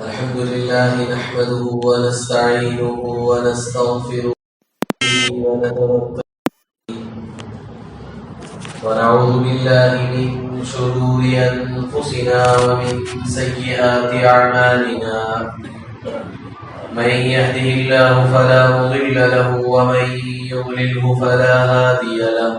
الحمد لله نحمده ونستعينه ونستغفره ونتوكل ونعوذ بالله من شرور أنفسنا ومن سيئات أعمالنا من يهده الله فلا مضل له ومن يضلله فلا هادي له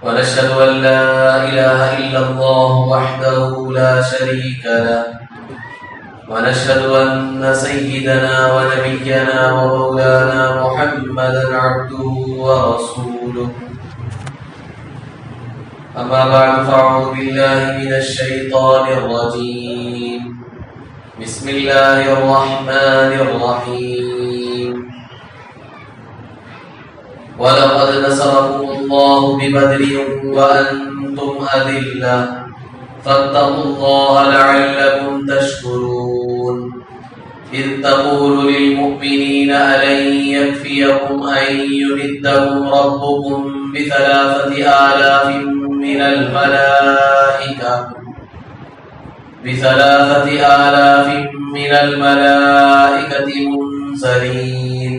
ونشهد أن لا إله إلا الله وحده لا شريك له ونشهد أن سيدنا ونبينا ومولانا محمدا عبده ورسوله أما بعد فأعوذ بالله من الشيطان الرجيم بسم الله الرحمن الرحيم ولقد نصركم الله ببدر وأنتم أذلة فاتقوا الله لعلكم تشكرون إذ تقول للمؤمنين ألن يكفيكم أن يمدكم ربكم ب3,000 من الملائكة منزلين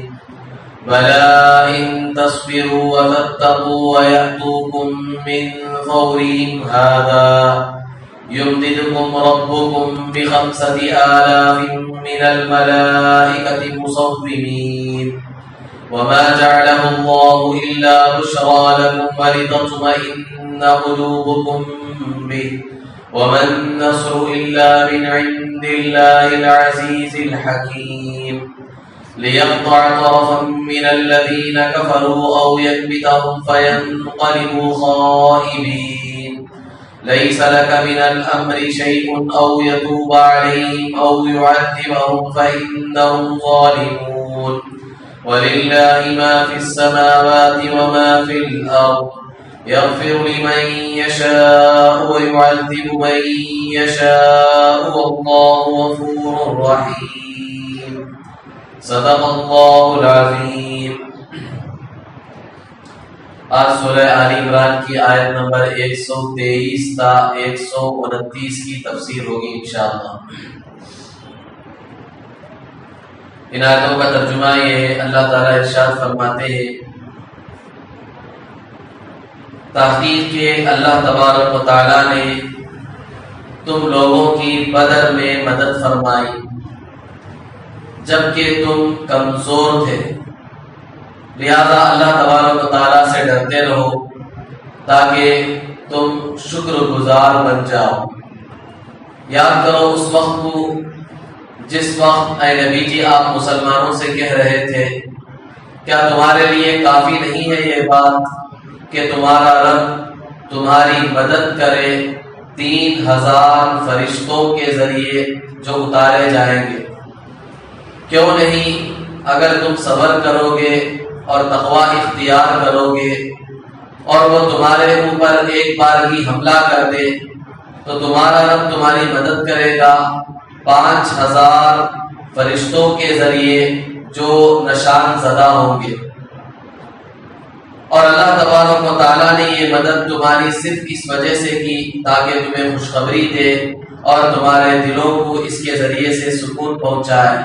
بلى إن تصبروا وتتقوا ويأتوكم من فورهم هذا يمددكم ربكم ب5,000 من الملائكة مصومين وما جعله الله إلا بشرى لكم ولتطمئن قلوبكم به وما النصر إلا من عند الله العزيز الحكيم ليقطع طرفا من الذين كفروا أو يكبتهم فينقلبوا خائبين ليس لك من الأمر شيء أو يتوب عليهم أو يعذبهم فإنهم ظالمون ولله ما في السماوات وما في الأرض يغفر لمن يشاء ويعذب من يشاء والله غفور رحيم صدق اللہ العظیم۔ آج سورہ آل عمران کی آیت نمبر 123 تا 129 کی تفسیر ہوگی انشاءاللہ۔ ان آیتوں کا ترجمہ یہ ہے، اللہ تعالیٰ ارشاد فرماتے ہیں تحقیق کہ اللہ تبارک و تعالیٰ نے تم لوگوں کی بدر میں مدد فرمائی جبکہ تم کمزور تھے، لہذا اللہ تبارک و تعالیٰ سے ڈرتے رہو تاکہ تم شکر گزار بن جاؤ۔ یاد کرو اس وقت کو جس وقت اے نبی جی آپ مسلمانوں سے کہہ رہے تھے کیا تمہارے لیے کافی نہیں ہے یہ بات کہ تمہارا رب تمہاری مدد کرے 3,000 فرشتوں کے ذریعے جو اتارے جائیں گے؟ کیوں نہیں اگر تم صبر کرو گے اور تقوی اختیار کرو گے اور وہ تمہارے اوپر ایک بار ہی حملہ کر دے تو تمہارا رب تمہاری مدد کرے گا 5,000 فرشتوں کے ذریعے جو نشان زدہ ہوں گے۔ اور اللہ تبارک و تعالیٰ نے یہ مدد تمہاری صرف اس وجہ سے کی تاکہ تمہیں خوشخبری دے اور تمہارے دلوں کو اس کے ذریعے سے سکون پہنچائے۔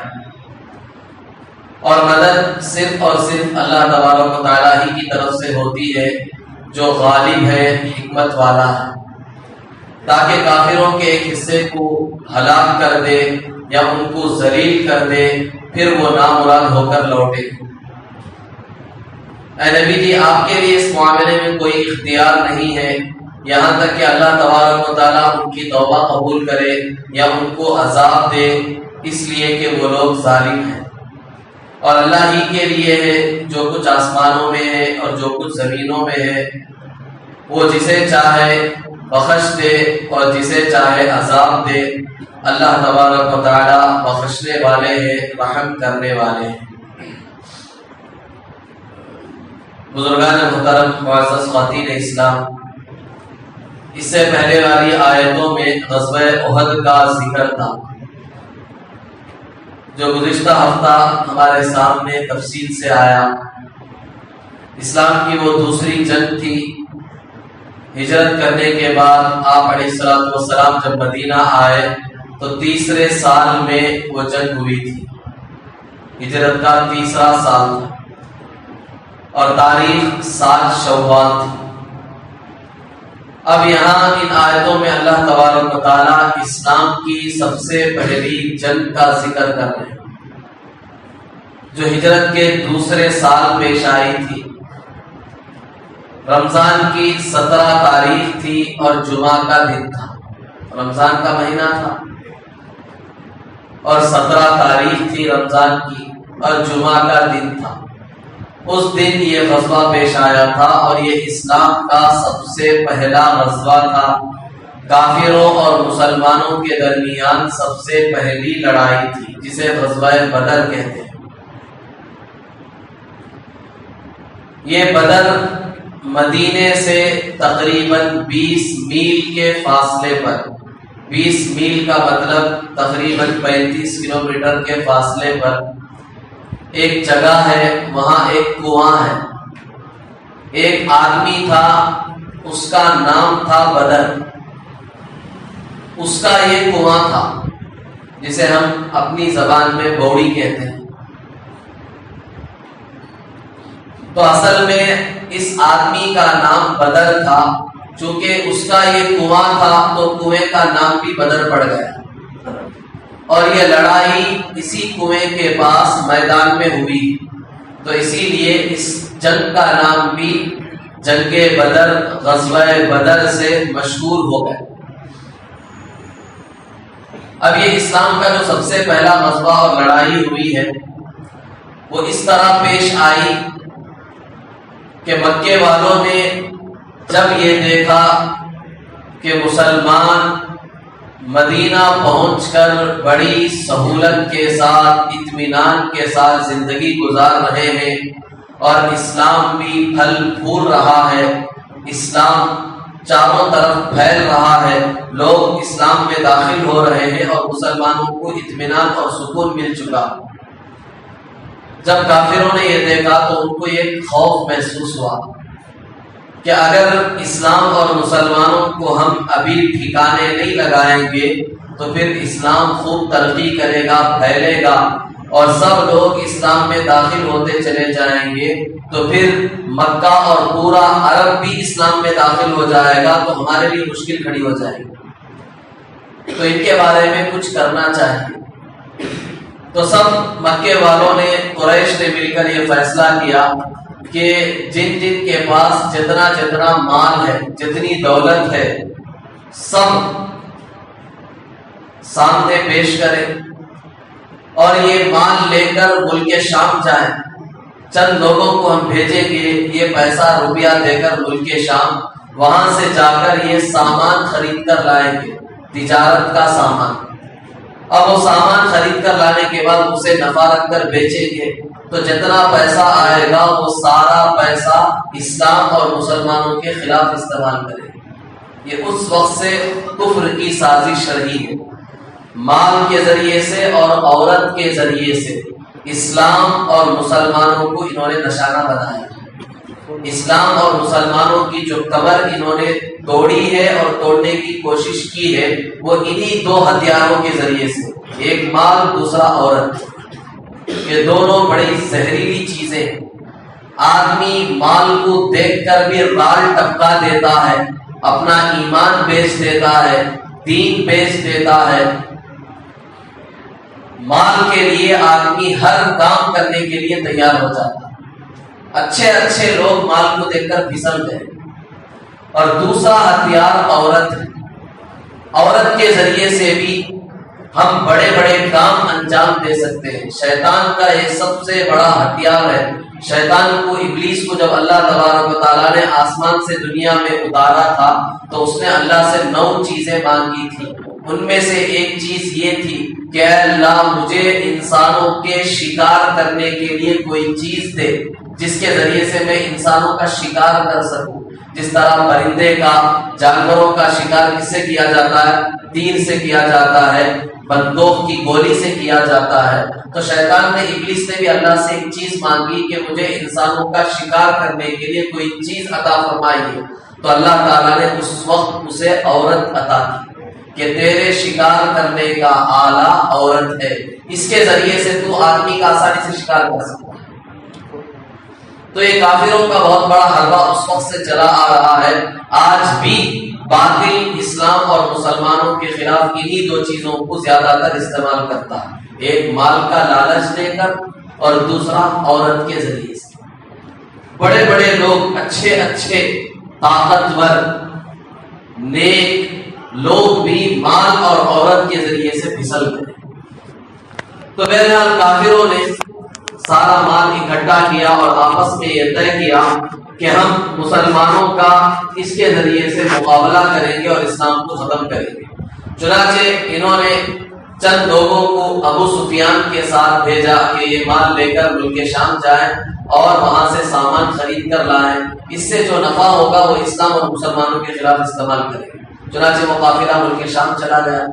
اور مدد صرف اور صرف اللہ تبارک و تعالیٰ ہی کی طرف سے ہوتی ہے جو غالب ہے، حکمت والا ہے، تاکہ کافروں کے ایک حصے کو ہلاک کر دے یا ان کو ذلیل کر دے پھر وہ نامراد ہو کر لوٹے۔ اے نبی جی آپ کے لیے اس معاملے میں کوئی اختیار نہیں ہے یہاں تک کہ اللہ تبارک و تعالیٰ ان کی توبہ قبول کرے یا ان کو عذاب دے، اس لیے کہ وہ لوگ ظالم ہیں۔ اور اللہ ہی کے لیے ہے جو کچھ آسمانوں میں ہے اور جو کچھ زمینوں میں ہے، وہ جسے چاہے بخش دے اور جسے چاہے عذاب دے۔ اللہ تبارک و تعالیٰ بخشنے والے ہیں، رحم کرنے والے ہیں۔ بزرگان محترم، معزز خواتین اسلام، اس سے پہلے والی آیتوں میں غزوہ احد کا ذکر تھا جو گزشتہ ہفتہ ہمارے سامنے تفصیل سے آیا۔ اسلام کی وہ دوسری جنگ تھی ہجرت کرنے کے بعد آپ علیہ السلام جب مدینہ آئے تو تیسرے سال میں وہ جنگ ہوئی تھی، ہجرت کا تیسرا سال تھا اور تاریخ 7 شوال تھی۔ اب یہاں ان آیتوں میں اللہ تبارک و تعالی اسلام کی سب سے پہلی جنگ کا ذکر کر رہے ہیں جو ہجرت کے دوسرے سال پیش آئی تھی۔ رمضان کی 17 تاریخ تھی اور جمعہ کا دن تھا، رمضان کا مہینہ تھا اور 17 تاریخ تھی رمضان کی اور جمعہ کا دن تھا۔ اس دن یہ غزوہ پیش آیا تھا اور یہ اسلام کا سب سے پہلا غزوہ تھا، کافروں اور مسلمانوں کے درمیان سب سے پہلی لڑائی تھی جسے غزوہ بدر کہتے ہیں۔ یہ بدر مدینے سے تقریباً 20 میل کے فاصلے پر، 20 میل کا مطلب تقریباً 35 کلومیٹر کے فاصلے پر ایک جگہ ہے، وہاں ایک کنواں ہے۔ ایک آدمی تھا، اس کا نام تھا بدر، اس کا یہ کنواں تھا جسے ہم اپنی زبان میں بوڑی کہتے ہیں۔ تو اصل میں اس آدمی کا نام بدر تھا، چونکہ اس کا یہ کنواں تھا تو کنویں کا نام بھی بدر پڑ گیا اور یہ لڑائی اسی کنویں کے پاس میدان میں ہوئی، تو اسی لیے اس جنگ کا نام بھی جنگ بدر، غزوہ بدر سے مشہور ہو گئے۔ اب یہ اسلام کا جو سب سے پہلا غزوہ اور لڑائی ہوئی ہے وہ اس طرح پیش آئی کہ مکے والوں نے جب یہ دیکھا کہ مسلمان مدینہ پہنچ کر بڑی سہولت کے ساتھ، اطمینان کے ساتھ زندگی گزار رہے ہیں اور اسلام بھی پھل پھول رہا ہے، اسلام چاروں طرف پھیل رہا ہے، لوگ اسلام میں داخل ہو رہے ہیں اور مسلمانوں کو اطمینان اور سکون مل چکا۔ جب کافروں نے یہ دیکھا تو ان کو ایک خوف محسوس ہوا کہ اگر اسلام اور مسلمانوں کو ہم ابھی ٹھکانے نہیں لگائیں گے تو پھر اسلام خوب ترقی کرے گا، پھیلے گا اور سب لوگ اسلام میں داخل ہوتے چلے جائیں گے تو پھر مکہ اور پورا عرب بھی اسلام میں داخل ہو جائے گا تو ہمارے لیے مشکل کھڑی ہو جائے گی، تو ان کے بارے میں کچھ کرنا چاہیے۔ تو سب مکے والوں نے، قریش نے مل کر یہ فیصلہ کیا کہ جن جن کے پاس جتنا جتنا مال ہے، جتنی دولت ہے، سب سامنے پیش کریں اور یہ مال لے کر ملک شام جائیں۔ چند لوگوں کو ہم بھیجیں گے، یہ پیسہ روپیہ دے کر ملک شام، وہاں سے جا کر یہ سامان خرید کر لائیں گے، تجارت کا سامان۔ اب وہ سامان خرید کر لانے کے بعد اسے نفع رکھ کر بیچیں گے تو جتنا پیسہ آئے گا وہ سارا پیسہ اسلام اور مسلمانوں کے خلاف استعمال کریں گے۔ یہ اس وقت سے کفر کی سازش رہی ہے، مال کے ذریعے سے اور عورت کے ذریعے سے اسلام اور مسلمانوں کو انہوں نے نشانہ بنایا۔ اسلام اور مسلمانوں کی جو کمر انہوں نے توڑی ہے اور توڑنے کی کوشش کی ہے وہ انہی دو ہتھیاروں کے ذریعے سے، ایک مال، دوسرا عورت۔ یہ دونوں بڑی زہریلی چیزیں ہیں۔ آدمی مال کو دیکھ کر بھی رال ٹپکا دیتا ہے، اپنا ایمان بیچ دیتا ہے، دین بیچ دیتا ہے۔ مال کے لیے آدمی ہر کام کرنے کے لیے تیار ہو جاتا ہے۔ اچھے اچھے لوگ مال کو دیکھ کر پھسل گئے۔ اور دوسرا ہتھیار عورت ہے۔ عورت کے ذریعے سے بھی ہم بڑے بڑے کام انجام دے سکتے ہیں۔ شیطان کا یہ سب سے بڑا ہتھیار ہے۔ شیطان کو، ابلیس کو جب اللہ تبارک و تعالیٰ نے آسمان سے دنیا میں اتارا تھا تو اس نے اللہ سے 9 چیزیں مانگی تھی۔ ان میں سے ایک چیز یہ تھی کہ اے اللہ مجھے انسانوں کے شکار کرنے کے لیے کوئی چیز دے جس کے ذریعے سے میں انسانوں کا شکار کر سکوں۔ جس طرح پرندے کا، جانوروں کا شکار کس سے کیا جاتا ہے؟ تیر سے کیا جاتا ہے، بندوق کی گولی سے کیا جاتا ہے۔ تو شیطان نے، ابلیس نے بھی اللہ سے ایک چیز مانگی کہ مجھے انسانوں کا شکار کرنے کے لیے کوئی چیز عطا فرمائیے، تو اللہ تعالیٰ نے اس وقت اسے عورت عطا کی۔ کہ تیرے شکار کرنے کا آلہ عورت ہے، اس کے ذریعے سے تو آدمی کا آسانی سے شکار کر سکتا ہے۔ تو یہ کافروں کا بہت بڑا حربہ اس وقت سے چلا آ رہا ہے، آج بھی باطل اسلام اور مسلمانوں کے خلاف انہی دو چیزوں کو زیادہ تر استعمال کرتا ہے، ایک مال کا لالچ دے کر اور دوسرا عورت کے ذریعے سے۔ بڑے بڑے لوگ، اچھے طاقتور نیک لوگ بھی مال اور عورت کے ذریعے سے پھسل گئے۔ تو بہرحال کافروں نے سارا مال اکٹھا کیا اور آپس میں یہ طے کیا کہ ہم مسلمانوں کا اس کے ذریعے سے مقابلہ کریں گے اور اسلام کو ختم کریں گے۔ چنانچہ انہوں نے چند لوگوں کو ابو سفیان کے ساتھ بھیجا کہ یہ مال لے کر ملک شام جائیں اور وہاں سے سامان خرید کر لائیں، اس سے جو نفع ہوگا وہ اسلام اور مسلمانوں کے خلاف استعمال کریں گے۔ چنانچہ وہ قافلہ ملک شام چلا گیا،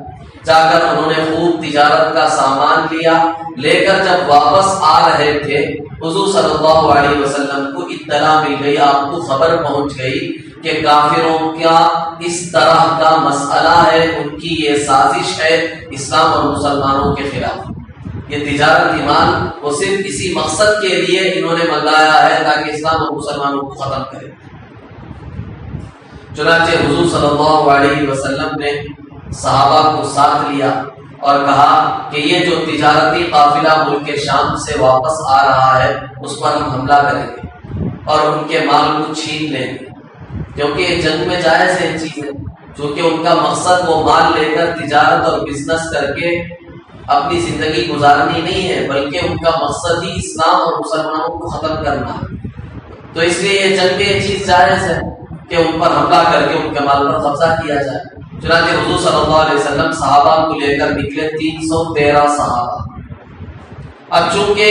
جا کر انہوں نے خوب تجارت کا سامان لیا، لے کر جب واپس آ رہے تھے حضور صلی اللہ علیہ وسلم کو اطلاع مل گئی، آپ کو خبر پہنچ گئی کہ کافروں کا اس طرح کا مسئلہ ہے، ان کی یہ سازش ہے اسلام اور مسلمانوں کے خلاف۔ یہ تجارتی مال وہ صرف اسی مقصد کے لیے انہوں نے منگایا ہے تاکہ اسلام اور مسلمانوں کو ختم کرے۔ چنانچہ حضور صلی اللہ علیہ وسلم نے صحابہ کو ساتھ لیا اور کہا کہ یہ جو تجارتی قافلہ ملک شام سے واپس آ رہا ہے اس پر ہم حملہ کریں گے اور ان کے مال کو چھین لیں گے، کیونکہ جنگ میں جائز ہے چیزیں، چونکہ ان کا مقصد وہ مال لے کر تجارت اور بزنس کر کے اپنی زندگی گزارنی نہیں ہے، بلکہ ان کا مقصد ہی اسلام اور مسلمانوں کو ختم کرنا ہے۔ تو اس لیے یہ جنگ میں یہ چیز جائز ہے کہ ان پر حملہ کر کے ان کے مال پر قبضہ کیا جائے۔ چنانچہ حضور صلی اللہ علیہ وسلم صحابہ کو لے کر نکلے، 313 صحابہ۔ اب چونکہ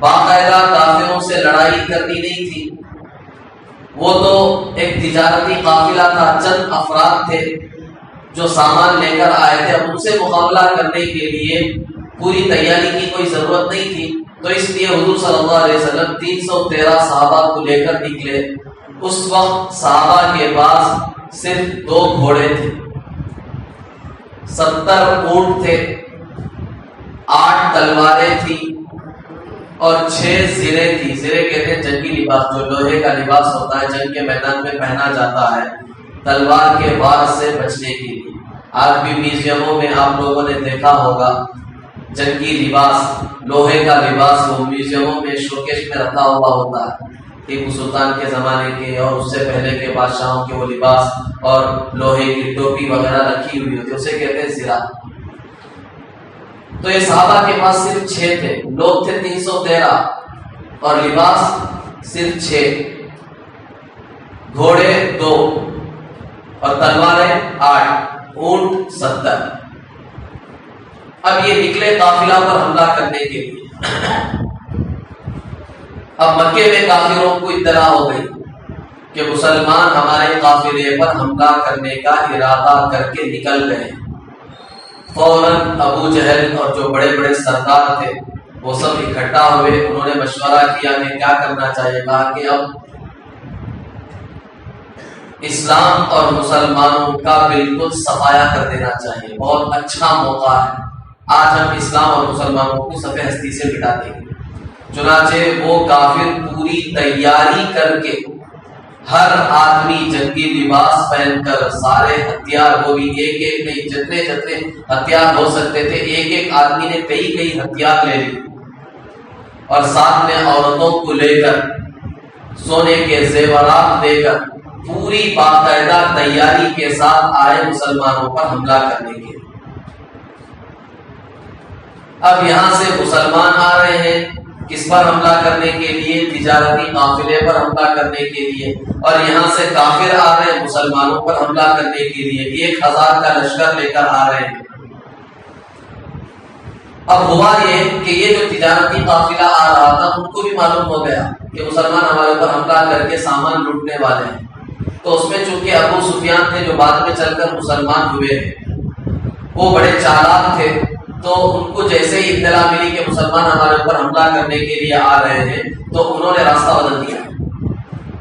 باقاعدہ کافروں سے لڑائی کرنی نہیں تھی، وہ تو ایک تجارتی قافلہ تھا، چند افراد تھے جو سامان لے کر آئے تھے، اب ان سے مقابلہ کرنے کے لیے پوری تیاری کی کوئی ضرورت نہیں تھی، تو اس لیے حضور صلی اللہ علیہ وسلم 313 صحابہ کو لے کر نکلے۔ اس وقت صحابہ کے پاس صرف 2 گھوڑے تھے، 70 اونٹ تھے، 8 تلواریں تھیں اور 6 زرے تھی۔ زرے کہتے ہیں جنگی لباس، جو لوہے کا لباس ہوتا ہے، جنگ کے میدان میں پہنا جاتا ہے تلوار کے وار سے بچنے کے لیے۔ آج بھی میوزیموں میں آپ لوگوں نے دیکھا ہوگا جنگی لباس، لوہے کا لباس، وہ میوزیموں میں شوکیس میں رکھا ہوا ہوتا ہے، ٹیپو سلطان کے زمانے کے اور اس سے پہلے کے بادشاہوں کے وہ لباس اور لوہے کی ٹوپی وغیرہ رکھی ہوئی ہوتی ہے، اسے کہتے ہیں زرہ۔ تو یہ صحابہ کے پاس صرف 6 تھے، لوگ تھے 313 اور لباس صرف 6، گھوڑے 2 اور تلواریں 8، اونٹ 70۔ اب یہ نکلے قافلہ پر حملہ کرنے کے لیے۔ اب مکے میں کافروں کو اطلاع ہو گئی کہ مسلمان ہمارے قافلے پر حملہ کرنے کا ارادہ کر کے نکل گئے۔ فوراً ابو جہل اور جو بڑے بڑے سردار تھے وہ سب اکٹھا ہوئے، انہوں نے مشورہ کیا کہ کیا کرنا چاہیے۔ کہا کہ اب اسلام اور مسلمانوں کا بالکل صفایا کر دینا چاہیے، بہت اچھا موقع ہے، آج ہم اسلام اور مسلمانوں کو صفحہ ہستی سے مٹا دیں گے۔ چنانچہ وہ کافر پوری تیاری کر کے، ہر آدمی جنگی لباس پہن کر، سارے ہتھیار، وہ بھی ایک ایک نہیں، جتنے جتنے ہتھیار ہو سکتے تھے، ایک ایک آدمی نے کئی ہتھیار لے لی اور ساتھ میں عورتوں کو لے کر، سونے کے زیورات دے کر، پوری باقاعدہ تیاری کے ساتھ آئے مسلمانوں پر حملہ کرنے کے۔ اب یہاں سے مسلمان آ رہے ہیں کس پر حملہ کرنے کے لیے؟ تجارتی قافلے پر حملہ کرنے کے لیے، اور یہاں سے کافر آ رہے ہیں مسلمانوں پر حملہ کرنے کے لیے، 1000 کا لشکر لے کر آ رہے ہیں۔ اب ہوا یہ کہ یہ جو تجارتی قافلہ آ رہا تھا ان کو بھی معلوم ہو گیا کہ مسلمان ہمارے پر حملہ کر کے سامان لوٹنے والے ہیں، تو اس میں چونکہ ابو سفیان تھے جو بعد میں چل کر مسلمان ہوئے ہیں، وہ بڑے چالاک تھے، تو ان کو جیسے ہی اطلاع ملی کہ مسلمان ہمارے اوپر حملہ کرنے کے لیے آ رہے ہیں تو انہوں نے راستہ بدل دیا،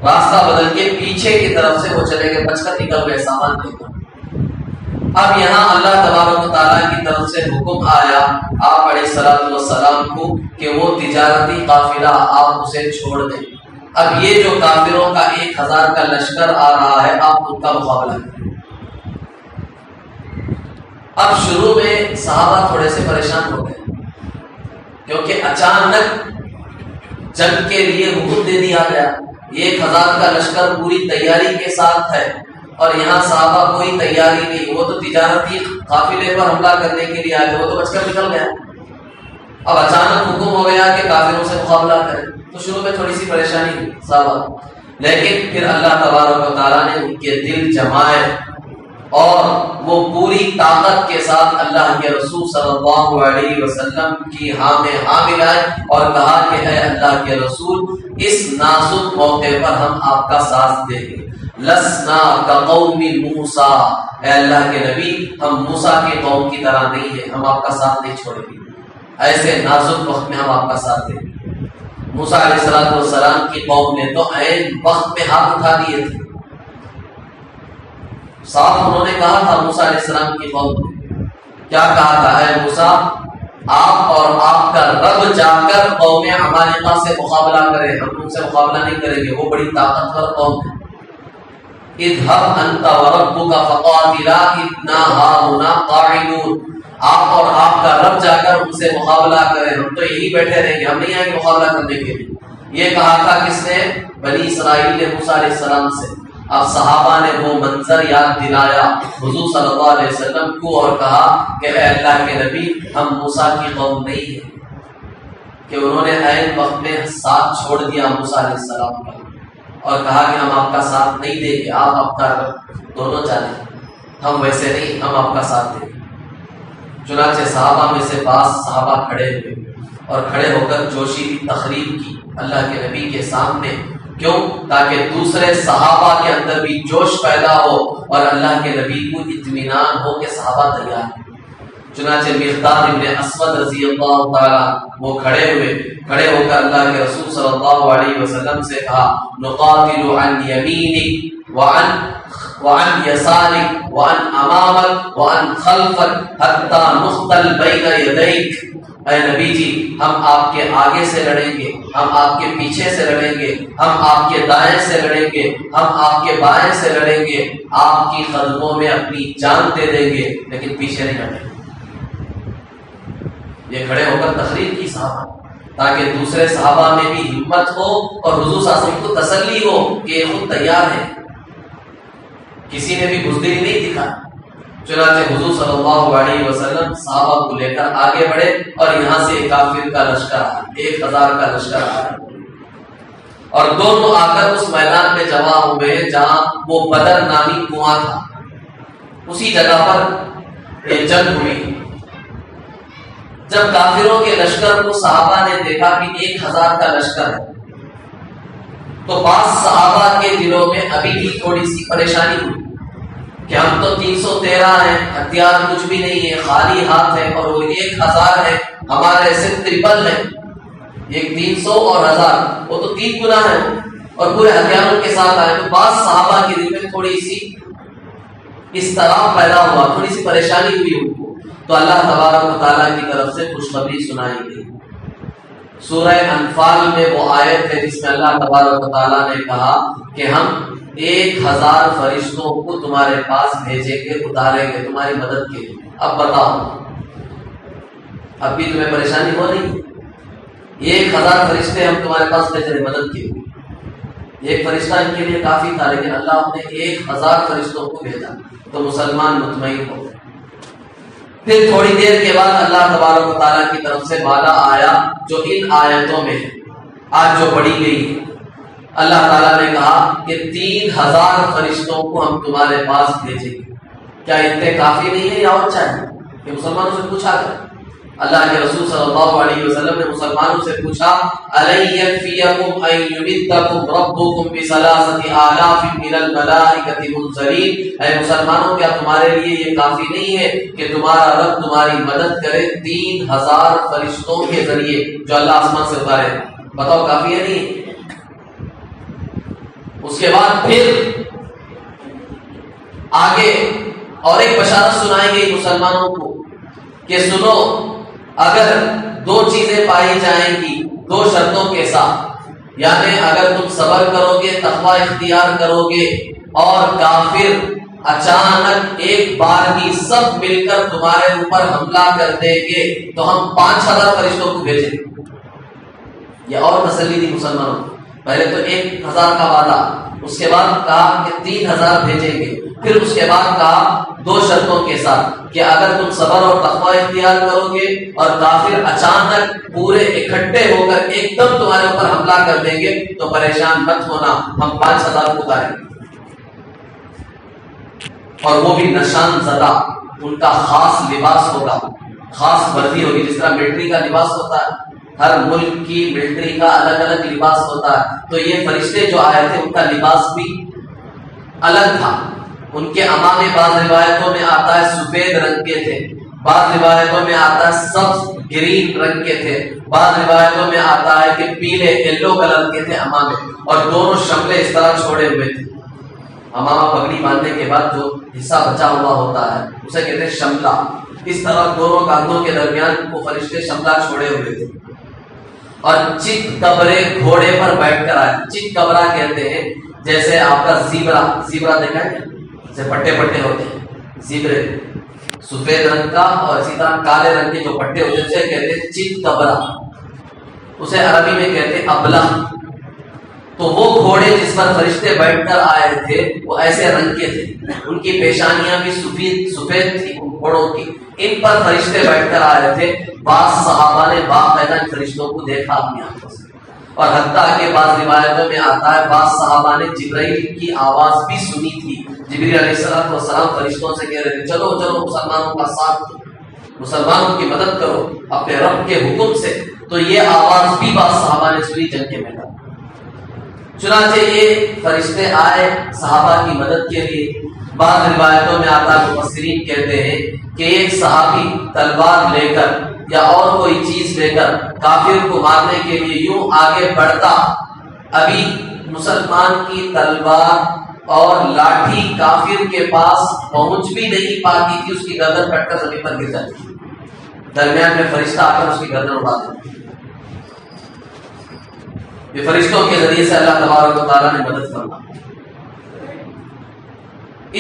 راستہ بدل کے پیچھے کی طرف سے وہ چلے گئے، بچ کر نکل گئے سامان لے کر۔ اب یہاں اللہ تبارک و تعالیٰ کی طرف سے حکم آیا آپ علیہ الصلوۃ والسلام کو کہ وہ تجارتی قافلہ آپ اسے چھوڑ دیں. اب یہ جو کافروں کا 1000 کا لشکر آ رہا ہے آپ ان کا مقابلہ کریں. اب شروع میں صحابہ تھوڑے سے پریشان ہو گئے کیونکہ اچانک جنگ کے لیے حکم دے دیا گیا. 1000 کا لشکر پوری تیاری کے ساتھ ہے اور یہاں صحابہ کوئی تیاری نہیں. وہ تو تجارتی قافلے پر حملہ کرنے کے لیے آئے تھے, وہ تو بچ کر نکل گیا. اب اچانک حکم ہو گیا کہ کافروں سے مقابلہ کریں, تو شروع میں تھوڑی سی پریشانی ہوئی صحابہ, لیکن پھر اللہ تبارک و تعالیٰ نے ان کے دل جمائے اور وہ پوری طاقت کے ساتھ اللہ کے رسول صلی اللہ علیہ وسلم کی ہاں میں ہاں ملائے اور کہا کہ اے اللہ کے رسول, اس نازک موقع پر ہم آپ کا ساتھ دیں گے. لسنا کقوم موسیٰ, اے اللہ کے نبی ہم موسیٰ کی قوم کی طرح نہیں ہیں, ہم آپ کا ساتھ نہیں چھوڑیں گے. ایسے نازک وقت میں ہم آپ کا ساتھ دیں گے. موسیٰ علیہ السلام کی قوم نے تو عین وقت میں ہاتھ اٹھا دیے تھے. صاف انہوں نے کہا تھا موسیٰ علیہ السلام کی قوم نے کیا کہا تھا, اے موسیٰ آپ اور آپ کا رب جا کر قوم عمالقہ سے مقابلہ کریں, ہم ان سے مقابلہ نہیں کریں گے, وہ بڑی طاقتور قوم ہے. اذهب انت وربك فقاتلا انا هاهنا قاعدون, آپ اور آپ کا رب جا کر ان سے مقابلہ کریں, ہم تو یہی بیٹھے رہیں گے, ہم نہیں آئیں گے مقابلہ کرنے کے لیے. یہ کہا تھا کس نے؟ بنی اسرائیل نے موسیٰ علیہ السلام سے. اب صحابہ نے وہ منظر یاد دلایا حضور صلی اللہ علیہ وسلم کو اور کہا کہ اے اللہ کے نبی ہم موسیٰ کی قوم نہیں ہیں, کہ انہوں نے عین وقت میں ساتھ چھوڑ دیا موسیٰ علیہ السلام کا اور کہا کہ ہم آپ کا ساتھ نہیں دیں گے, آپ اپنا رب دونوں جانیں, ہم ویسے نہیں, ہم آپ کا ساتھ دیں گے. چنانچہ صحابہ میں سے بعض صحابہ کھڑے ہوئے اور کھڑے ہو کر جوشی کی تقریر کی اللہ کے نبی کے سامنے. کیوں؟ تاکہ دوسرے صحابہ کے اندر بھی جوش پیدا ہو اور اللہ کے نبی کو اطمینان ہو کہ صحابہ تیار ہیں. چنانچہ مقداد ابن اسود رضی اللہ تعالی وہ کھڑے ہو کر اللہ کے رسول صلی اللہ علیہ وسلم سے کہا, نقاتل عن یمینک وعن یسارک وعن امامک وعن خلفک حتی نقتل بین یدیک. اے نبی جی ہم آپ کے آگے سے لڑیں گے, ہم آپ کے پیچھے سے لڑیں گے, ہم آپ کے دائیں سے لڑیں گے, ہم آپ کے بائیں سے لڑیں گے, آپ کی قدموں میں اپنی جان دے دیں گے, لیکن پیچھے نہیں ہٹیں گے. یہ کھڑے ہو کر تقریر کی صحابہ تاکہ دوسرے صحابہ میں بھی ہمت ہو اور حضور صلی اللہ علیہ وسلم کو تسلی ہو کہ یہ خود تیار ہے. کسی نے بھی بزدلی نہیں دکھا. چنانچہ حضور صلی اللہ علیہ وسلم صحابہ کو لے کر آگے بڑھے اور یہاں سے کافر کا لشکر آیا, 1000 کا لشکر آیا اور دونوں آ کر اس میدان میں جمع ہوئے جہاں وہ بدر نامی کنواں تھا. اسی جگہ پر یہ جنگ ہوئی. جب کافروں کے لشکر کو صحابہ نے دیکھا کہ 1000 کا لشکر ہے تو بعض صحابہ کے دلوں میں ابھی بھی تھوڑی سی پریشانی ہوئی کہ ہم تو 313 ہیں, ہتھیار کچھ بھی نہیں ہے, خالی ہاتھ ہے, اور وہ 1000 ہے, ہمارے سے ٹرپل ہے. 300 اور 1000 وہ تو 3 گنا ہے اور پورے ہتھیاروں کے ساتھ آئے. تو بعض صحابہ کے دل میں تھوڑی سی اضطراب پیدا ہوا, تھوڑی سی پریشانی ہوئی ان کو. تو اللہ تبارک و تعالیٰ کی طرف سے خوشخبری سنائی گئی. سورہ انفال میں وہ آیت ہے جس میں اللہ تبارک و تعالیٰ نے کہا کہ ہم 1000 فرشتوں کو تمہارے پاس بھیجیں گے, اتاریں گے تمہاری مدد کے لیے. اب بتاؤ, اب بھی تمہیں پریشانی ہو رہی ہے؟ 1000 فرشتے ہم تمہارے پاس بھیج رہے مدد کے لیے. ایک فرشتہ ان کے لیے کافی تھا, لیکن اللہ نے 1000 فرشتوں کو بھیجا تو مسلمان مطمئن ہو. پھر تھوڑی دیر کے بعد اللہ تبارک و تعالیٰ کی طرف سے وعدہ آیا جو ان آیتوں میں ہے آج جو پڑھی گئی ہے. اللہ تعالیٰ نے کہا کہ 3000 فرشتوں کو ہم تمہارے پاس بھیجیں گے. کیا اتنے کافی نہیں ہے یا اور چاہیے؟ یہ مسلمانوں سے پوچھا گیا. اللہ کے رسول صلی اللہ علیہ وسلم نے مسلمانوں سے پوچھا اَلَن يَكْفِيَكُمْ أَن يُمِدَّكُمْ رَبُّكُمْ بِثَلَاثَةِ آلَافٍ مِّنَ الْمَلَائِكَةِ مُنزَلِينَ. اے مسلمانوں کیا تمہارے لیے یہ کافی نہیں ہے کہ تمہارا رب تمہاری مدد کرے 3000 فرشتوں کے ذریعے جو اللہ آسمان سے اتارے؟ بتاؤ کافی ہے نہیں؟ اس کے بعد پھر آگے اور ایک بشارت سنائی گئی مسلمانوں کو کہ سنو، اگر دو چیزیں پائی جائیں گی دو شرطوں کے ساتھ، یعنی اگر تم صبر کرو گے، تقوی اختیار کرو گے، اور کافر اچانک ایک بار کی سب مل کر تمہارے اوپر حملہ کر دیں گے تو ہم 5000 فرشتوں کو بھیجیں گے۔ یہ اور تسلی دی مسلمانوں کو۔ پہلے تو 1000 کا وعدہ، اس کے بعد کہا کہ 3000 بھیجیں گے، پھر اس کے بعد کہا دو شرطوں کے ساتھ کہ اگر تم صبر اور تقوی اختیار کرو گے اور کافر اچانک پورے اکٹھے ہو کر ایک دم تمہارے اوپر حملہ کر دیں گے تو پریشان مت ہونا، ہم 5000 کو اتاریں گے، اور وہ بھی نشان زدہ۔ ان کا خاص لباس ہوگا، خاص وردی ہوگی، جس طرح ملٹری کا لباس ہوتا ہے، ہر ملک کی ملٹری کا الگ الگ لباس ہوتا ہے، تو یہ فرشتے جو آئے تھے ان کا لباس بھی الگ تھا۔ ان کے امامے بعض روایتوں میں آتا ہے سفید رنگ کے تھے، بعض روایتوں میں آتا ہے سبز گرین رنگ کے تھے، بعض روایتوں میں آتا ہے کہ پیلے یلو کلر کے تھے امامے، اور دونوں شملے اس طرح چھوڑے ہوئے تھے۔ امامہ پگڑی باندھنے کے بعد جو حصہ بچا ہوا ہوتا ہے اسے کہتے ہیں شملہ، اس طرح دونوں کاندھوں کے درمیان وہ فرشتے شملہ چھوڑے ہوئے تھے، اور چت کبرے گھوڑے پر بیٹھ کر آئے۔ چت کبرا کہتے ہیں جیسے آپ کا زیبرا دیکھا ہے، جیسے پٹے پٹے ہوتے ہیں زیبرے، سفید رنگ کا اور اسی طرح کالے رنگ کے جو پٹے ہوتے ہیں اسے کہتے ہیں چت کبرا، اسے عربی میں کہتے ہیں ابلہ۔ تو وہ گھوڑے جس پر فرشتے بیٹھ کر آئے تھے وہ ایسے رنگ کے تھے، ان کی پیشانیاں بھی سفید تھی ان گھوڑوں کی، ان پر فرشتے بیٹھ کر آئے تھے۔ بعض صحابہ نے باقاعدہ ان فرشتوں کو دیکھا اپنی آنکھوں سے، اور حتیٰ کہ بعض روایتوں میں آتا ہے بعض صحابہ نے جبرائیل کی آواز بھی سنی تھی۔ جبرائیل علیہ السلام فرشتوں سے کہہ رہے تھے چلو چلو مسلمانوں کا ساتھ دو، مسلمانوں کی مدد کرو اپنے رب کے حکم سے، تو یہ آواز بھی بعض صحابہ نے سنی جنگ کے میدان۔ چنانچہ یہ فرشتے آئے صحابہ کی مدد کے لیے۔ بعض روایتوں میں آتا ہے مفسرین کہتے ہیں کہ ایک صحابی تلوار لے کر یا اور کوئی چیز لے کر کافر کو مارنے کے لیے یوں آگے بڑھتا، ابھی مسلمان کی تلوار اور لاٹھی کافر کے پاس پہنچ بھی نہیں پاتی تھی، اس کی گردن کٹ کر زمین پر گر جاتی تھی، درمیان میں فرشتہ آ کر اس کی گردن اڑا دیتا۔ یہ فرشتوں کے ذریعے سے اللہ تبارک و تعالیٰ نے مدد فرما۔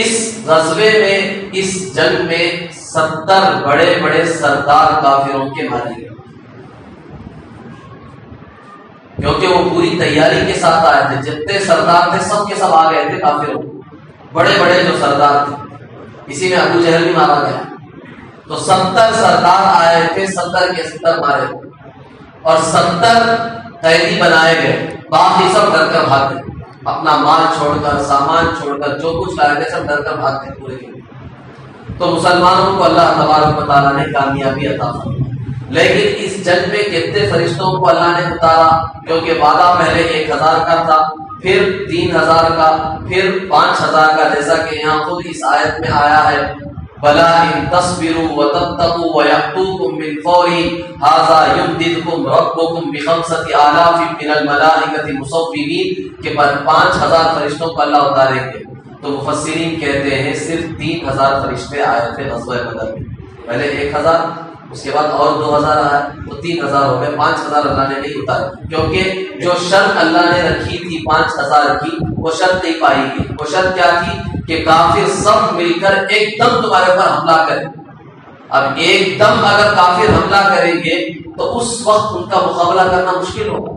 اس غزوے میں، اس جنگ میں 70 بڑے بڑے سردار کافروں کے مارے گئے، کیونکہ وہ پوری تیاری کے ساتھ آئے تھے۔ جتنے سردار تھے سب کے سب آ گئے تھے کافروں، بڑے بڑے جو سردار تھے، اسی میں ابو جہل بھی مارا گیا۔ تو 70 سردار آئے تھے، 70 کے 70 مارے، اور 70 قیدی بنائے گئے، باقی سب ڈر کر بھاگ گئے، اپنا مال چھوڑ کر، سامان چھوڑ کر، جو کچھ لائے تھے سب ڈر کر بھاگ گئے پورے کے۔ تو مسلمانوں کو اللہ تبارک و تعالیٰ نے کامیابی عطا فرمائی۔ لیکن اس جنگ میں کتنے فرشتوں کو اللہ نے اتارا؟ کیونکہ وعدہ پہلے 1000 کا تھا، پھر 3000 کا، پھر 5000 کا، جیسا کہ یہاں خود اس آیت میں آیا ہے بلا ان تصبروا وتتقوا ويأتوكم من فورهم هذا يمددكم ربكم بخمسة آلاف من الملائكة مصوبين، کہ 5000 فرشتوں کو اللہ اتاریں گے۔ تو مفسرین کہتے ہیں صرف 3000 فرشتے آئے تھے غزوہ بدر میں، پہلے 1000، اس کے بعد اور 2000 آئے تو 3000 ہو گئے، 5000 اللہ نے نہیں اتارے، کیونکہ جو شرط اللہ نے رکھی تھی 5000 کی وہ شرط نہیں پائی گئی۔ وہ شرط کیا تھی کہ کافر سب مل کر ایک دم تمہارے اوپر حملہ کریں۔ اب ایک دم اگر کافر حملہ کریں گے تو اس وقت ان کا مقابلہ کرنا مشکل ہوگا۔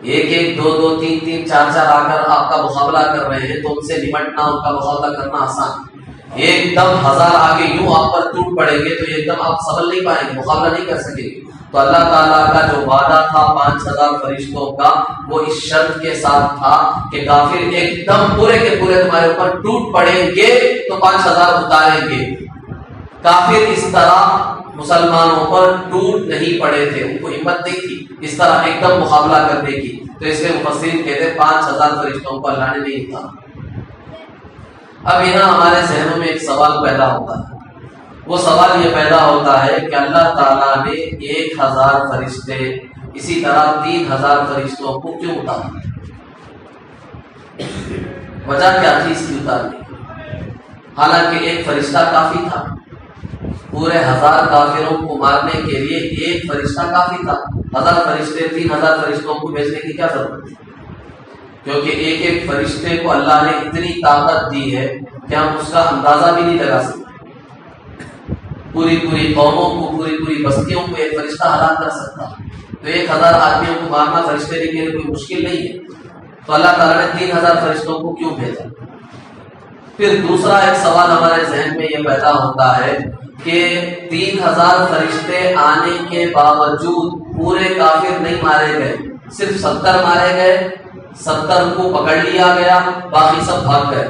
ایک ایک، دو دو، تین تین، چار چار آ کر آپ کا مقابلہ کر رہے ہیں تو ان سے نمٹنا، ان کا مقابلہ کرنا آسان۔ ایک دم 1000 آگے یوں آپ پر ٹوٹ پڑیں گے تو ایک دم آپ سنبھل نہیں پائیں گے، مقابلہ نہیں کر سکیں گے۔ تو اللہ تعالیٰ کا جو وعدہ تھا 5000 فرشتوں کا، وہ اس شرط کے ساتھ تھا کہ کافر ایک دم پورے کے پورے تمہارے اوپر ٹوٹ پڑیں گے تو 5000 اتاریں گے۔ کافر اس طرح مسلمانوں پر ٹوٹ نہیں پڑے تھے، ان کو ہمت نہیں تھی اس طرح ایک دم مقابلہ کرنے کی، تو اس لیے مفسرین کہتے ہیں 5000 فرشتوں کو اللہ نے نہیں اتارا۔ اب یہاں ہمارے ذہنوں میں ایک سوال پیدا ہوتا ہے، وہ سوال یہ پیدا ہوتا ہے کہ اللہ تعالیٰ نے 1000 فرشتے اسی طرح 3000 فرشتوں کو کیوں اتارا؟ وجہ کیا تھی اس کی اتارنے کی؟ حالانکہ ایک فرشتہ کافی تھا، پورے 1000 کافروں کو مارنے کے لیے ایک فرشتہ کافی تھا۔ 1000 فرشتے 3000 فرشتوں کو بھیجنے کی کیا ضرورت تھی؟ کیونکہ ایک ایک فرشتے کو اللہ نے اتنی طاقت دی ہے کہ ہم اس کا اندازہ بھی نہیں لگا سکتے۔ پوری پوری قوموں کو، پوری پوری بستیوں کو ایک فرشتہ ہلاک کر سکتا، تو 1000 آدمیوں کو مارنا فرشتے کے لیے کوئی مشکل نہیں ہے، تو اللہ تعالیٰ نے 3000 فرشتوں کو کیوں بھیجا؟ پھر دوسرا ایک سوال ہمارے ذہن میں یہ پیدا ہوتا ہے کہ 3000 فرشتے آنے کے باوجود پورے کافر نہیں مارے گئے، صرف 70 مارے گئے، 70 کو پکڑ لیا گیا، باقی سب بھاگ گئے۔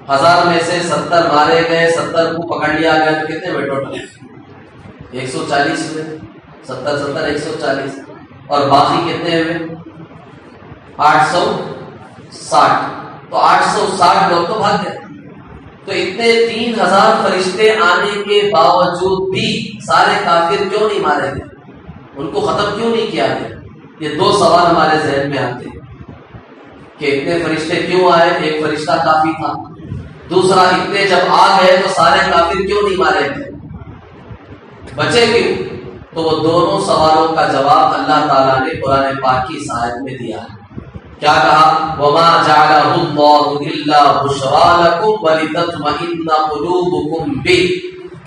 1000 میں سے 70 مارے گئے، 70 کو پکڑ لیا گیا، تو کتنے ہوئے ٹوٹل؟ 140 ہوئے۔ 70 70 140، اور باقی کتنے ہوئے؟ 860۔ تو 860 لوگ تو بھاگ گئے۔ تو اتنے 3000 فرشتے آنے کے باوجود بھی سارے کافر کیوں نہیں مارے گئے؟ ان کو ختم کیوں نہیں کیا گیا؟ یہ دو سوال ہمارے ذہن میں آتے ہیں کہ اتنے فرشتے کیوں آئے؟ ایک فرشتہ کافی تھا، دوسرا اتنے جب آ گئے تو سارے کافر کیوں نہیں مارے گئے، بچے کیوں؟ تو وہ دونوں سوالوں کا جواب اللہ تعالیٰ نے قرآن پاک کی اس آیت میں دیا ہے۔ کیا کہا؟ وَمَا جَعَلَهُ اللَّهُ إِلَّا بُشْرَىٰ لَكُمْ وَلِتَطْمَئِنَّ قُلُوبُكُمْ بِهِ،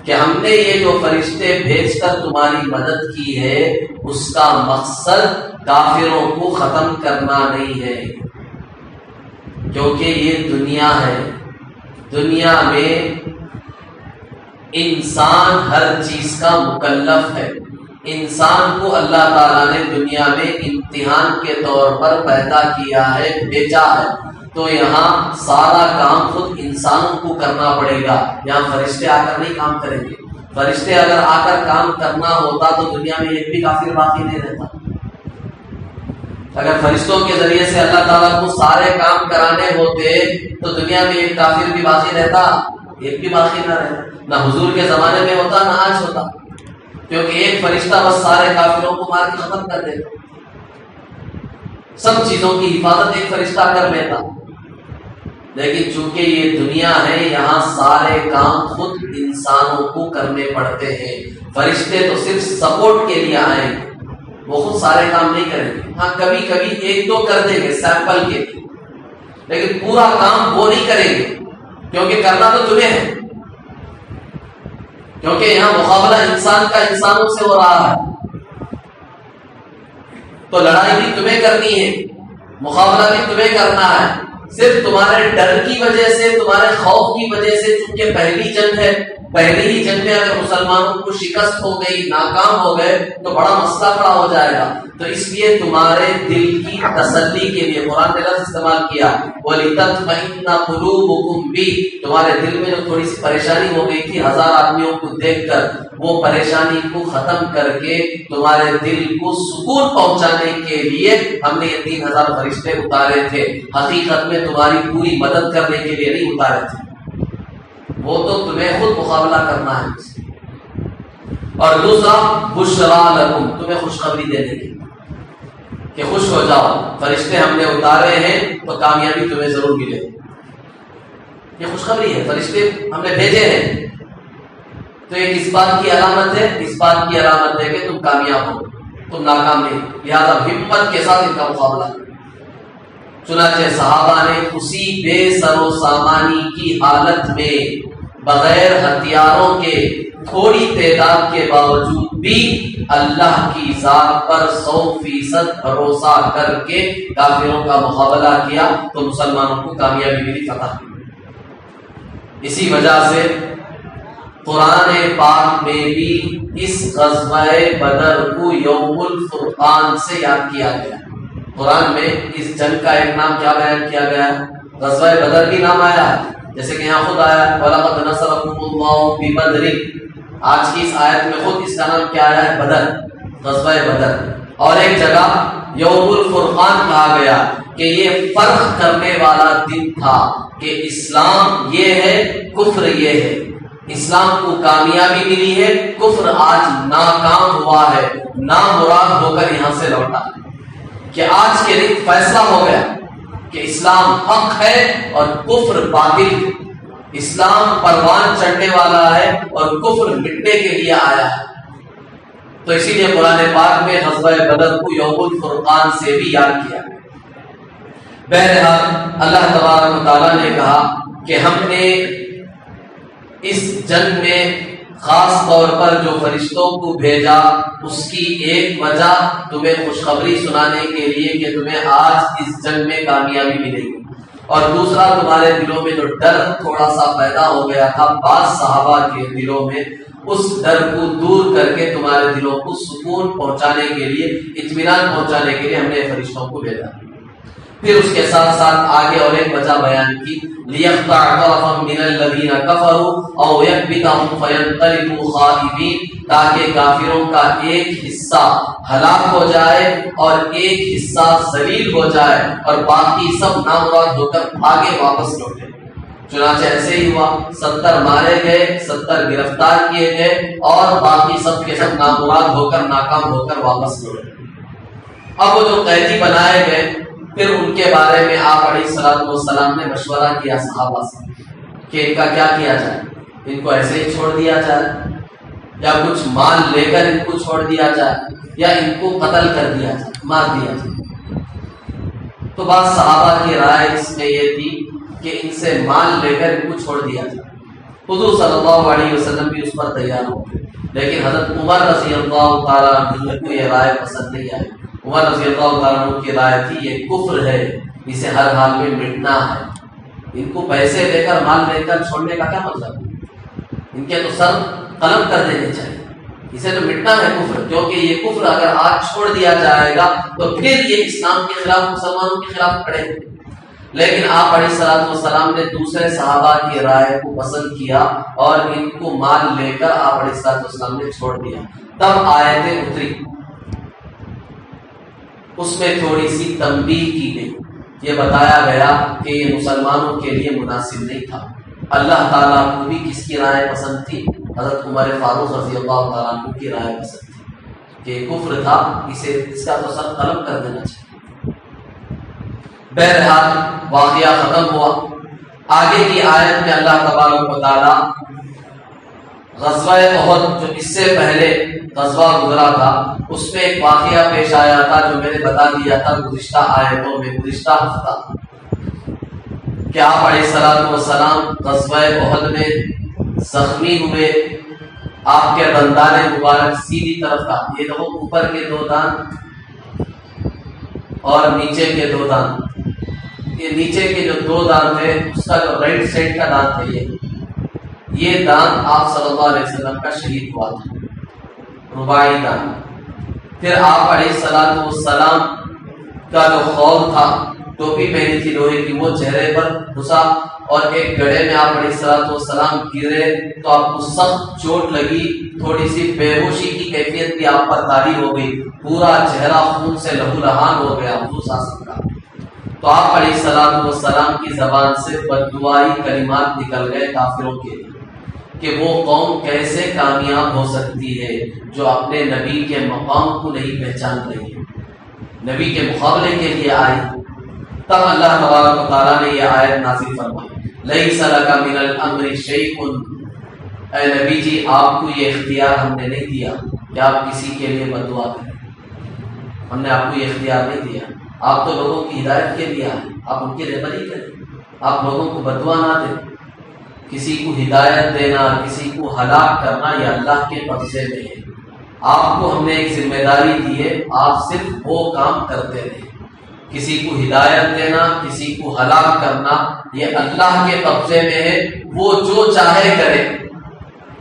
کہ ہم نے یہ جو فرشتے بھیج کر تمہاری مدد کی ہے اس کا مقصد کافروں کو ختم کرنا نہیں ہے، کیونکہ یہ دنیا ہے، دنیا میں انسان ہر چیز کا مکلف ہے۔ انسان کو اللہ تعالیٰ نے دنیا میں امتحان کے طور پر پیدا کیا ہے، بھیجا ہے، تو یہاں سارا کام خود انسانوں کو کرنا پڑے گا، یہاں فرشتے آ کر نہیں کام کریں گے۔ فرشتے اگر آ کر کام کرنا ہوتا تو دنیا میں ایک بھی کافر باقی نہیں رہتا۔ اگر فرشتوں کے ذریعے سے اللہ تعالیٰ کو سارے کام کرانے ہوتے تو دنیا میں ایک کافر بھی باقی رہتا؟ ایک بھی باقی نہ رہتا، نہ حضور کے زمانے میں ہوتا نہ آج ہوتا، کیونکہ ایک فرشتہ بس سارے کافروں کو مار کے ختم کر دیتا، سب چیزوں کی حفاظت ایک فرشتہ کر لیتا۔ لیکن چونکہ یہ دنیا ہے، یہاں سارے کام خود انسانوں کو کرنے پڑتے ہیں۔ فرشتے تو صرف سپورٹ کے لیے آئیں گے، وہ خود سارے کام نہیں کریں گے، ہاں کبھی کبھی ایک دو کر دیں گے سیمپل کے لیے، لیکن پورا کام وہ نہیں کریں گے، کیونکہ کرنا تو تمہیں ہے، کیونکہ یہاں مقابلہ انسان کا انسانوں سے ہو رہا ہے، تو لڑائی بھی تمہیں کرنی ہے، مقابلہ بھی تمہیں کرنا ہے۔ صرف تمہارے ڈر کی وجہ سے، تمہارے خوف کی وجہ سے، چونکہ پہلی جنگ ہے، پہلی ہی جنگ میں اگر مسلمانوں کو شکست ہو گئی، ناکام ہو گئے تو بڑا مسئلہ کھڑا ہو جائے گا، تو اس لیے تمہارے دل کی تسلی کے لیے قرآن نے لفظ استعمال کیا وَلِتَطْمَئِنَّ قُلُوبُكُمْ بِهِ، تمہارے دل میں جو تھوڑی سی پریشانی ہو گئی تھی 1000 آدمیوں کو دیکھ کر، وہ پریشانی کو ختم کر کے تمہارے دل کو سکون پہنچانے کے لیے ہم نے یہ 3000 فرشتے اتارے تھے، حقیقت میں تمہاری پوری مدد کرنے کے لیے نہیں اتارے تھے، وہ تو تمہیں خود مقابلہ کرنا ہے۔ اور دوسرا بشرا لکم، تمہیں خوشخبری دینے کی کہ خوش ہو جاؤ، فرشتے ہم نے اتارے ہیں تو کامیابی تمہیں ضرور ملے، یہ خوشخبری ہے، فرشتے ہم نے بھیجے ہیں، تو یہ کس بات کی علامت ہے؟ اس بات کی علامت ہے کہ تم کامیاب ہو، تم ناکام نہیں، لہذا ہمت کے ساتھ ان کا مقابلہ کرو۔ چنانچہ صحابہ نے اسی بے سر و سامانی کی حالت میں بغیر ہتھیاروں کے تھوڑی تعداد کے باوجود بھی اللہ کی ذات پر 100% بھروسہ کر کے کافروں کا مقابلہ کیا تو مسلمانوں کو کامیابی ملی، فتح ملی۔ اسی وجہ سے قرآن پاک میں بھی اس غزوہ بدر کو یوم الفرقان سے یاد کیا گیا۔ قرآن میں اس جنگ کا ایک نام کیا بیان کیا گیا؟ غزوہ بدر بھی نام آیا، جیسے کہ یہاں خود آیا وَلَقَدْ نَصَرَكُمُ اللَّهُ بِبَدْرٍ، آج کی اس آیت میں خود اس کا نام کیا آیا ہے؟ بدر، غزوہ بدر۔ اور ایک جگہ یوم الفرقان کہا گیا کہ یہ فرق کرنے والا دن تھا کہ اسلام یہ ہے، کفر یہ ہے، اسلام کو کامیابی ملی ہے، کفر آج ناکام ہوا ہے، نامراد ہو کر یہاں سے لوٹا، کہ آج کے دن فیصلہ ہو گیا کہ اسلام حق ہے اور کفر باطل ہے۔ اسلام پروان چڑھنے والا ہے اور کفر مٹنے کے لیے آیا ہے۔ تو اسی لیے قرآن پاک میں غزوہ بدر کو یوم الفرقان سے بھی یاد کیا۔ بہرحال اللہ تبارک و تعالیٰ نے کہا کہ ہم نے اس جنگ میں خاص طور پر جو فرشتوں کو بھیجا اس کی ایک وجہ تمہیں خوشخبری سنانے کے لیے کہ تمہیں آج اس جنگ میں کامیابی ملے گی، اور دوسرا تمہارے دلوں میں جو ڈر تھوڑا سا پیدا ہو گیا تھا بعض صحابہ کے دلوں میں، اس ڈر کو دور کر کے تمہارے دلوں کو سکون پہنچانے کے لیے، اطمینان پہنچانے کے لیے ہم نے فرشتوں کو بھیجا۔ پھر اس کے ساتھ ساتھ آگے اور ایک وجہ بیان کی، لِيَقْطَعَ طَرَفًا مِنَ الَّذِينَ كَفَرُوا أَوْ يَكْبِتَهُمْ فَيَنْقَلِبُوا خَائِبِينَ، تاکہ کافروں کا ایک حصہ ہلاک ہو جائے اور ایک حصہ ذلیل ہو جائے اور باقی سب نامراد ہو کر بھاگے واپس لوٹے۔ چنانچہ ایسے ہی ہوا، 70 مارے گئے، 70 گرفتار کیے گئے اور باقی سب کے سب نامراد ہو کر ناکام ہو کر واپس لوٹے۔ اب وہ جو قیدی بنائے گئے، پھر ان کے بارے میں آپ علیہ الصلوۃ والسلام نے مشورہ کیا صحابہ سے کہ ان کا کیا کیا جائے، ان کو ایسے ہی چھوڑ دیا جائے یا کچھ مال لے کر ان کو چھوڑ دیا جائے یا ان کو قتل کر دیا جائے، مار دیا جائے۔ تو بعض صحابہ کی رائے اس میں یہ تھی کہ ان سے مال لے کر ان کو چھوڑ دیا جائے۔ حضور صلی اللہ علیہ وسلم بھی اس پر تیار ہو گئے، لیکن حضرت عمر رضی اللہ تعالیٰ عنہ کو یہ رائے پسند نہیں آئی۔ عمر رضی اللہ تعالیٰ عنہ کی رائے تھی یہ کفر ہے، اسے ہر حال میں مٹنا ہے، ان کو پیسے دے کر مال دے کر چھوڑنے کا کیا مطلب ہے، ان کے تو سر قلم کر دینے چاہیے، اسے تو مٹنا ہے کفر، کیونکہ یہ کفر اگر آج چھوڑ دیا جائے گا تو پھر یہ اسلام کے خلاف، مسلمانوں کے خلاف کھڑے ہیں۔ لیکن آپ علیہ الصلوۃ والسلام نے دوسرے صحابہ کی رائے کو پسند کیا اور ان کو مال لے کر آپ علیہ الصلوۃ والسلام نے چھوڑ دیا۔ تب آیتیں اتری، اس میں تھوڑی سی تنبیہ کی گئی، یہ بتایا گیا کہ یہ مسلمانوں کے لیے مناسب نہیں تھا۔ اللہ تعالیٰ کو بھی کس کی رائے پسند تھی؟ حضرت عمر فاروق رضی اللہ تعالیٰ عنہ کی رائے پسند تھی کہ کفر تھا، اس کا تو سر قلم کر دینا چاہیے۔ بہرحال واقعہ ختم ہوا۔ آگے کی آیت میں اللہ تبارک و تعالیٰ غزوہ احد، جو اس سے پہلے غزوہ گزرا تھا، اس میں ایک واقعہ پیش آیا تھا جو میں نے بتا دیا تھا گزشتہ آیتوں میں، گزشتہ ہفتہ، کہ آپ علیہ الصلوۃ والسلام غزوہ احد میں زخمی ہوئے، آپ کے دندان مبارک سیدھی طرف کا، یہ دیکھو اوپر کے 2 دانت اور نیچے کے 2 دانت، یہ نیچے کے جو 2 دانت تھے اس کا جو رائٹ سائڈ کا دانت ہے، یہ دانت آپ صلی اللہ علیہ وسلم کا شہید ہوا تھا، رباعی دانت۔ پھر آپ علیہ الصلوۃ والسلام کا جو خول تھا، ٹوپی پہنی تھی لوہے کی، وہ چہرے پر گھسا اور ایک گڑھے میں آپ علیہ الصلوۃ والسلام گرے تو آپ کو سخت چوٹ لگی، تھوڑی سی بے ہوشی کی کیفیت بھی آپ پر طاری ہو گئی، پورا چہرہ خون سے لہو لہان ہو گیا حضور صلی اللہ علیہ وسلم کا۔ تو آپ علیہ الصلوۃ والسلام کی زبان سے بددعائی کلمات نکل گئے کافروں کے کہ وہ قوم کیسے کامیاب ہو سکتی ہے جو اپنے نبی کے مقام کو نہیں پہچان رہی ہے، نبی کے مقابلے کے لیے آئی۔ تب اللہ تبارک و تعالیٰ نے یہ آیت نازل فرمائی، لَيْسَ لَكَ مِنَ الْأَمْرِ شَيْءٌ، اے نبی جی آپ کو یہ اختیار ہم نے نہیں دیا کہ آپ کسی کے لیے بد دعا کریں، ہم نے آپ کو یہ اختیار نہیں دیا، آپ تو لوگوں کی ہدایت کے لیے آئے، آپ ان کی رہبری کریں، آپ لوگوں کو بد دعا نہ دیں۔ کسی کو ہدایت دینا، کسی کو ہلاک کرنا یہ اللہ کے قبضے میں ہے، آپ کو ہم نے ایک ذمہ داری دی ہے، آپ صرف وہ کام کرتے رہیں۔ کسی کو ہدایت دینا، کسی کو ہلاک کرنا یہ اللہ کے قبضے میں ہے، وہ جو چاہے کرے۔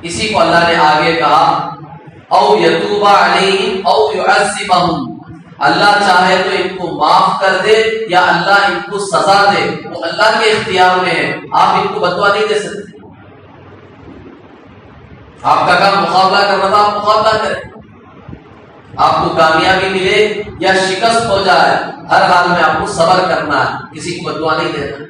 اسی کو اللہ نے آگے کہا او یتوب علیہم او یعذبہم، اللہ چاہے تو ان کو معاف کر دے یا اللہ ان کو سزا دے، وہ اللہ کے اختیار میں ہے، آپ ان کو بد دعا نہیں دے سکتے۔ آپ کا کام مقابلہ کرنا تھا، آپ مقابلہ کریں، آپ کو کامیابی ملے یا شکست ہو جائے، ہر حال میں آپ کو صبر کرنا ہے، کسی کو بد دعا نہیں دینا۔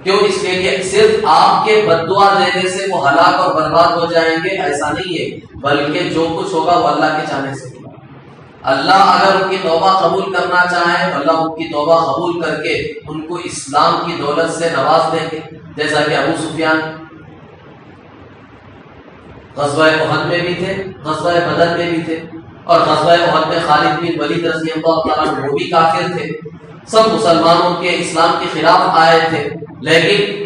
کیوں؟ اس لیے کہ صرف آپ کے بد دعا دینے سے وہ ہلاک اور برباد ہو جائیں گے ایسا نہیں ہے، بلکہ جو کچھ ہوگا وہ اللہ کے چاہنے سے ہوگا۔ اللہ اگر ان کی توبہ قبول کرنا چاہے تو اللہ ان کی توبہ قبول کر کے ان کو اسلام کی دولت سے نواز دیں گے، جیسا کہ ابو سفیان غزوہ احد میں بھی تھے، غزوہ بدر میں بھی تھے، اور غزوہ احد میں خالد بن ولید رضی اللہ تعالیٰ عنہ وہ بھی کافر تھے. سب مسلمانوں کے اسلام کے خلاف آئے تھے، لیکن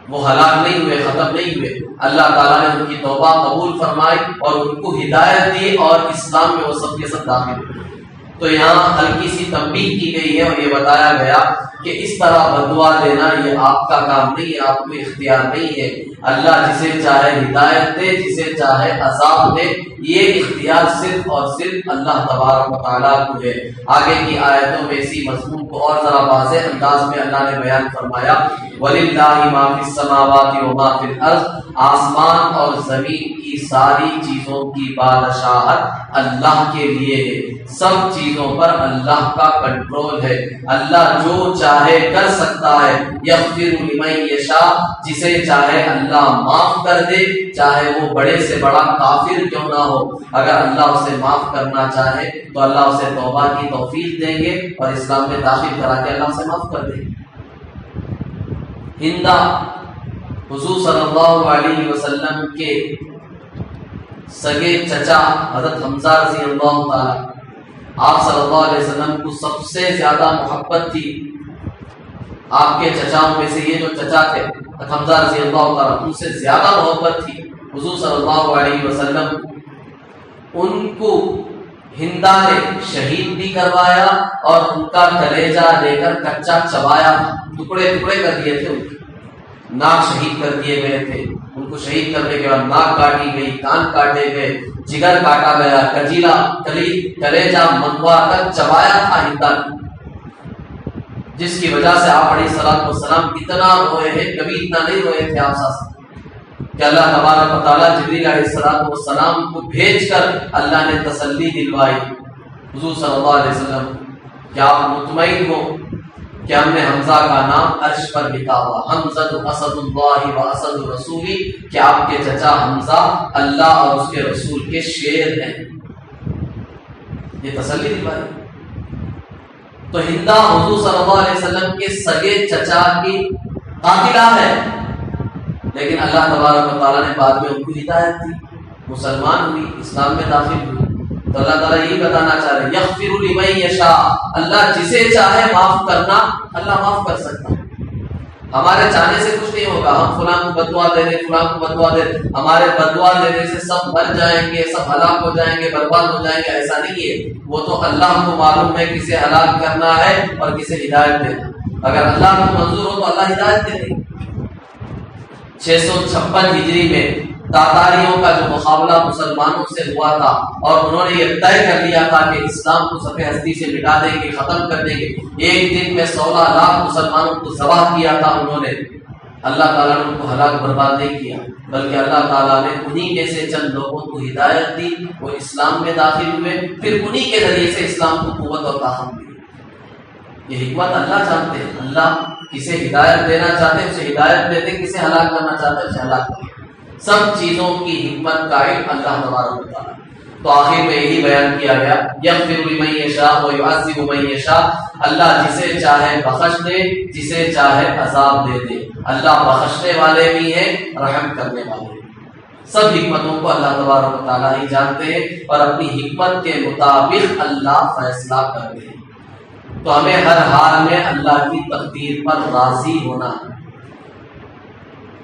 وہ ہلاک نہیں ہوئے، ختم نہیں ہوئے. اللہ تعالیٰ نے ان کی توبہ قبول فرمائی اور ان کو ہدایت دی اور اسلام میں وہ سب کے سب داخل ہوئے. تو یہاں ہلکی سی تنبیہ کی گئی ہے اور یہ بتایا گیا کہ اس طرح بدعا دینا یہ آپ کا کام نہیں ہے، آپ کو اختیار نہیں ہے. اللہ جسے چاہے ہدایت دے، جسے چاہے عذاب دے، یہ اختیار صرف اور صرف اللہ تبارک و تعالیٰ کو ہے. آگے کی آیتوں میں اسی مضمون کو اور ذرا واضح انداز میں اللہ نے بیان فرمایا، وَلِلَّهِ مَا فِي السَّمَاوَاتِ وَمَا فِي الْأَرْضِ. آسمان اور زمین کی ساری چیزوں کی بادشاہت اللہ کے لیے ہے. سب چیزوں پر اللہ کا کنٹرول ہے. اللہ جو چاہے کر سکتا ہے. یغفر لمن یشاء، جسے چاہے اللہ معاف کر دے، چاہے وہ بڑے سے بڑا کافر کیوں نہ ہو. اگر اللہ اسے معاف کرنا چاہے تو اللہ اسے توبہ کی توفیق دیں گے اور اسلام میں داخل کرا کے اللہ اسے معاف کر دیں گے. ہندا حضور صلی اللہ علیہ وسلم کے سگے چچا حضرت حمزہ رضی اللہ تعالی، آپ صلی اللہ علیہ وسلم کو سب سے زیادہ محبت تھی. آپ کے چچاؤں میں سے یہ جو چچا تھے حمزہ رضی اللہ تعالی، ان سے زیادہ محبت تھی. حضور صلی اللہ علیہ وسلم ان کو ہندا نے شہید بھی کروایا اور ان کا کلیجہ لے کر کچا چبایا، ٹکڑے ٹکڑے کر دیے تھے. ان کے ناک شہید کر دیے گئے تھے. ان کو شہید کرنے کے بعد ناک کاٹی گئی، کان کاٹے گئے، جگر کاٹا گیا، کجیلا کلیجہ منگوا کر چبایا تھا ہندا نے، جس کی وجہ سے آپ علیہ الصلوۃ والسلام اتنا روئے ہیں. کبھی اتنا نہیں روئے تھے آپ ساتھ کہ اللہ تبارک و تعالیٰ جبریل علیہ الصلوۃ والسلام کو بھیج کر اللہ نے تسلی دلوائی. حضور صلی اللہ علیہ وسلم کیا آپ مطمئن ہو کہ ہم نے حمزہ کا نام عرش پر لکھا ہوا، حمزہ اسد اللہ و اسد رسولی، کہ آپ کے چچا حمزہ اللہ اور اس کے رسول کے شیر ہیں. یہ تسلی دلوائی. تو ہندا حضور صلی اللہ علیہ وسلم کے سگے چچا کی قاتلہ ہے، لیکن اللہ تبارک و تعالیٰ نے بعد میں ان کو ہدایت دی، مسلمان ہوئی، اسلام میں داخل ہوئی. تو اللہ تعالیٰ یہی بتانا چاہ رہے یغفر لمن یشاء، اللہ جسے چاہے معاف کرنا اللہ معاف کر سکتا ہے. ہمارے چاہنے سے کچھ نہیں ہوگا. ہم فلاں کو بددعا دے دیں، فلاں کو بددعا دے دیں، ہمارے بددعا دینے سے سب مر جائیں گے، سب ہلاک ہو جائیں گے، برباد ہو جائیں گے، ایسا نہیں ہے. وہ تو اللہ کو معلوم ہے کسے ہلاک کرنا ہے اور کسے ہدایت دینا. اگر اللہ کو منظور ہو تو اللہ ہدایت دے دے. 656 ہجری میں تاتاریوں کا جو مقابلہ مسلمانوں سے ہوا تھا اور انہوں نے یہ طے کر لیا تھا کہ اسلام کو صفحہ ہستی سے مٹا دیں گے، ختم کر دیں گے. ایک دن میں 16 لاکھ مسلمانوں کو ذبح کیا تھا انہوں نے. اللہ تعالیٰ نے ان کو ہلاک برباد نہیں کیا، بلکہ اللہ تعالیٰ نے انہی میں سے چند لوگوں کو ہدایت دی، وہ اسلام میں داخل ہوئے، پھر انہی کے ذریعے سے اسلام کو قوت اور طاقت ملی. یہ حکمت اللہ جانتے ہیں. اللہ کسے ہدایت دینا چاہتے ہیں اسے ہدایت دیتے، کسے ہلاک کرنا چاہتے ہیں اسے ہلاک کرتے. سب چیزوں کی حکمت کا علم اللہ تبارک و تعالیٰ. تو آخر میں یہی بیان کیا گیا یغفر لمن یشاء ویعذب من یشاء، اللہ جسے چاہے بخش دے، جسے چاہے عذاب دے دے. اللہ بخشنے والے بھی ہیں، رحم کرنے والے بھی. سب حکمتوں کو اللہ تبارک و تعالیٰ ہی جانتے ہیں اور اپنی حکمت کے مطابق اللہ فیصلہ کرتے ہیں. تو ہمیں ہر حال میں اللہ کی تقدیر پر راضی ہونا ہے.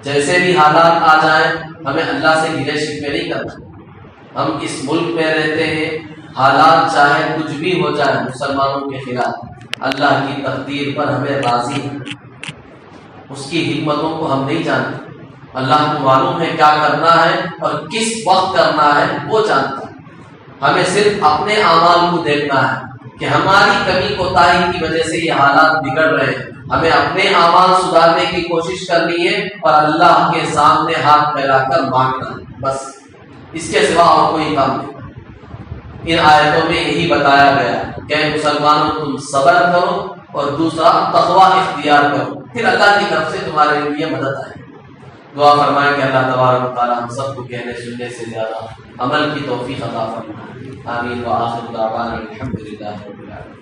جیسے بھی حالات آ جائیں ہمیں اللہ سے گلے شکوے نہیں کرنا. ہم اس ملک میں رہتے ہیں، حالات چاہے کچھ بھی ہو جائے مسلمانوں کے خلاف، اللہ کی تقدیر پر ہمیں راضی ہے. اس کی حکمتوں کو ہم نہیں جانتے. اللہ کو معلوم ہے کیا کرنا ہے اور کس وقت کرنا ہے، وہ جانتا ہے. ہمیں صرف اپنے اعمال کو دیکھنا ہے کہ ہماری کمی کوتاہی کی وجہ سے یہ حالات بگڑ رہے ہیں. ہمیں اپنے اعمال سدھارنے کی کوشش کرنی ہے اور اللہ کے سامنے ہاتھ پھیلا کر مانگنا ہے، بس. اس کے سوا اور کوئی کام نہیں. ان آیتوں میں یہی بتایا گیا کہ مسلمانوں تم صبر کرو اور دوسرا تقویٰ اختیار کرو، پھر اللہ کی طرف سے تمہارے لیے مدد آئے. دعا فرمائیں کہ اللہ تبارک و تعالیٰ ہم سب کو کہنے سننے سے زیادہ عمل کی توفیق عطا فرمائے. آمین. وآخر دعوانا الحمدللہ رب العالمین.